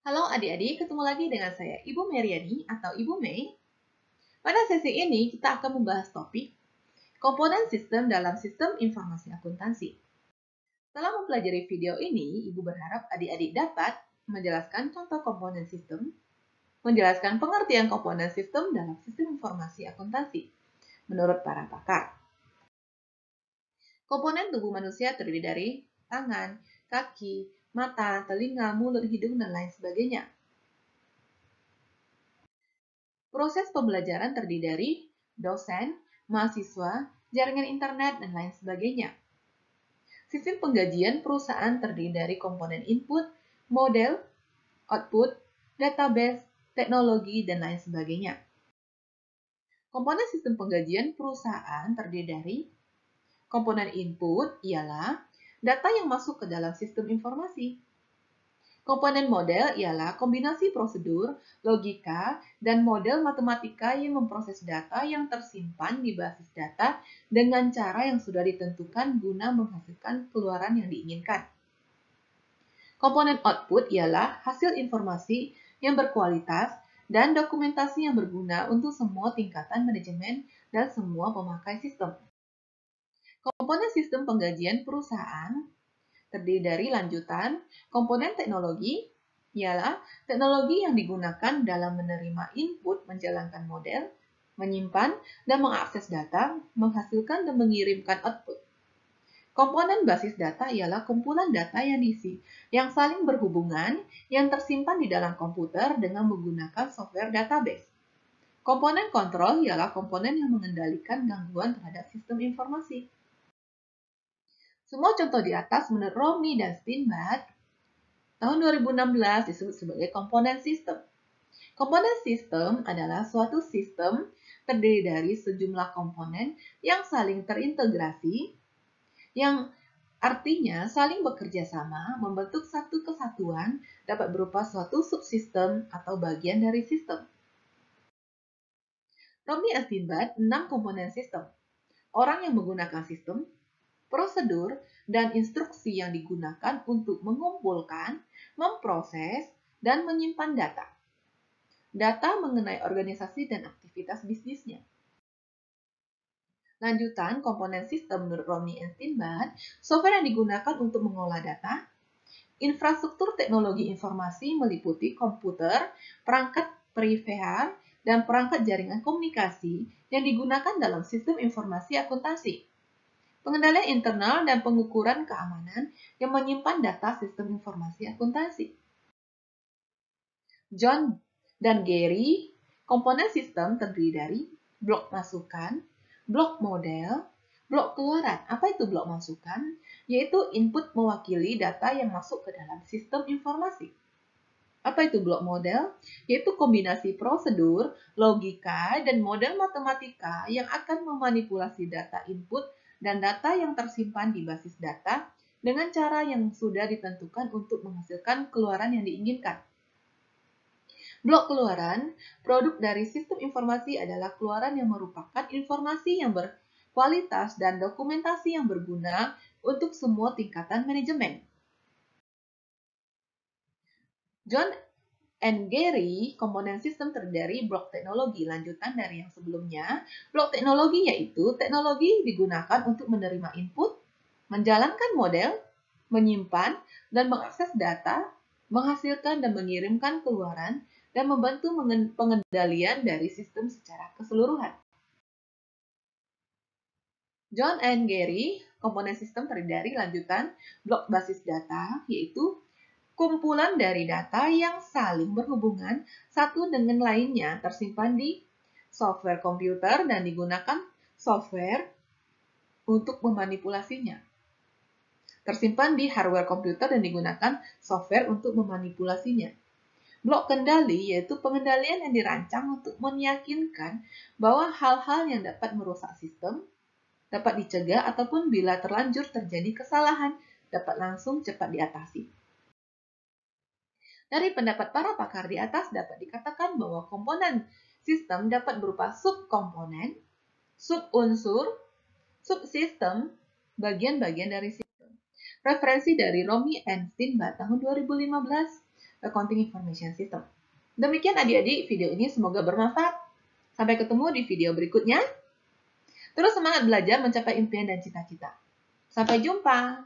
Halo adik-adik, ketemu lagi dengan saya Ibu Meriani atau Ibu Mei. Pada sesi ini kita akan membahas topik komponen sistem dalam sistem informasi akuntansi. Setelah mempelajari video ini, Ibu berharap adik-adik dapat menjelaskan contoh komponen sistem, menjelaskan pengertian komponen sistem dalam sistem informasi akuntansi menurut para pakar. Komponen tubuh manusia terdiri dari tangan, kaki, mata, telinga, mulut, hidung, dan lain sebagainya. Proses pembelajaran terdiri dari dosen, mahasiswa, jaringan internet, dan lain sebagainya. Sistem penggajian perusahaan terdiri dari komponen input, model, output, database, teknologi, dan lain sebagainya. Komponen sistem penggajian perusahaan terdiri dari komponen input ialah data yang masuk ke dalam sistem informasi. Komponen model ialah kombinasi prosedur, logika, dan model matematika yang memproses data yang tersimpan di basis data dengan cara yang sudah ditentukan guna menghasilkan keluaran yang diinginkan. Komponen output ialah hasil informasi yang berkualitas dan dokumentasi yang berguna untuk semua tingkatan manajemen dan semua pemakai sistem. Komponen sistem penggajian perusahaan terdiri dari lanjutan, komponen teknologi, ialah teknologi yang digunakan dalam menerima input menjalankan model, menyimpan dan mengakses data, menghasilkan dan mengirimkan output. Komponen basis data ialah kumpulan data yang diisi, yang saling berhubungan, yang tersimpan di dalam komputer dengan menggunakan software database. Komponen kontrol ialah komponen yang mengendalikan gangguan terhadap sistem informasi. Semua contoh di atas menurut Romi dan Steinbach tahun 2016 disebut sebagai komponen sistem. Komponen sistem adalah suatu sistem terdiri dari sejumlah komponen yang saling terintegrasi, yang artinya saling bekerja sama membentuk satu kesatuan dapat berupa suatu subsistem atau bagian dari sistem. Romi dan Steinbach 6 komponen sistem. Orang yang menggunakan sistem, prosedur, dan instruksi yang digunakan untuk mengumpulkan, memproses, dan menyimpan data. Data mengenai organisasi dan aktivitas bisnisnya. Lanjutan komponen sistem menurut Romi dan Steinbach, software yang digunakan untuk mengolah data, infrastruktur teknologi informasi meliputi komputer, perangkat perifera, dan perangkat jaringan komunikasi yang digunakan dalam sistem informasi akuntansi. Pengendalian internal dan pengukuran keamanan yang menyimpan data sistem informasi akuntansi. John dan Gary, komponen sistem terdiri dari blok masukan, blok model, blok keluaran. Apa itu blok masukan? Yaitu input mewakili data yang masuk ke dalam sistem informasi. Apa itu blok model? Yaitu kombinasi prosedur, logika, dan model matematika yang akan memanipulasi data input dan data yang tersimpan di basis data dengan cara yang sudah ditentukan untuk menghasilkan keluaran yang diinginkan. Blok keluaran, produk dari sistem informasi adalah keluaran yang merupakan informasi yang berkualitas dan dokumentasi yang berguna untuk semua tingkatan manajemen. John and Gary, komponen sistem terdiri dari blok teknologi lanjutan dari yang sebelumnya. Blok teknologi yaitu teknologi digunakan untuk menerima input, menjalankan model, menyimpan dan mengakses data, menghasilkan dan mengirimkan keluaran, dan membantu pengendalian dari sistem secara keseluruhan. John and Gary, komponen sistem terdiri dari lanjutan blok basis data, yaitu kumpulan dari data yang saling berhubungan satu dengan lainnya tersimpan di software komputer dan digunakan software untuk memanipulasinya. Tersimpan di hardware komputer dan digunakan software untuk memanipulasinya. Blok kendali yaitu pengendalian yang dirancang untuk meyakinkan bahwa hal-hal yang dapat merusak sistem dapat dicegah ataupun bila terlanjur terjadi kesalahan dapat langsung cepat diatasi. Dari pendapat para pakar di atas dapat dikatakan bahwa komponen sistem dapat berupa subkomponen, subunsur, subsistem, bagian-bagian dari sistem. Referensi dari Romi and Steinbach tahun 2015, Accounting Information System. Demikian adik-adik video ini, semoga bermanfaat. Sampai ketemu di video berikutnya. Terus semangat belajar mencapai impian dan cita-cita. Sampai jumpa.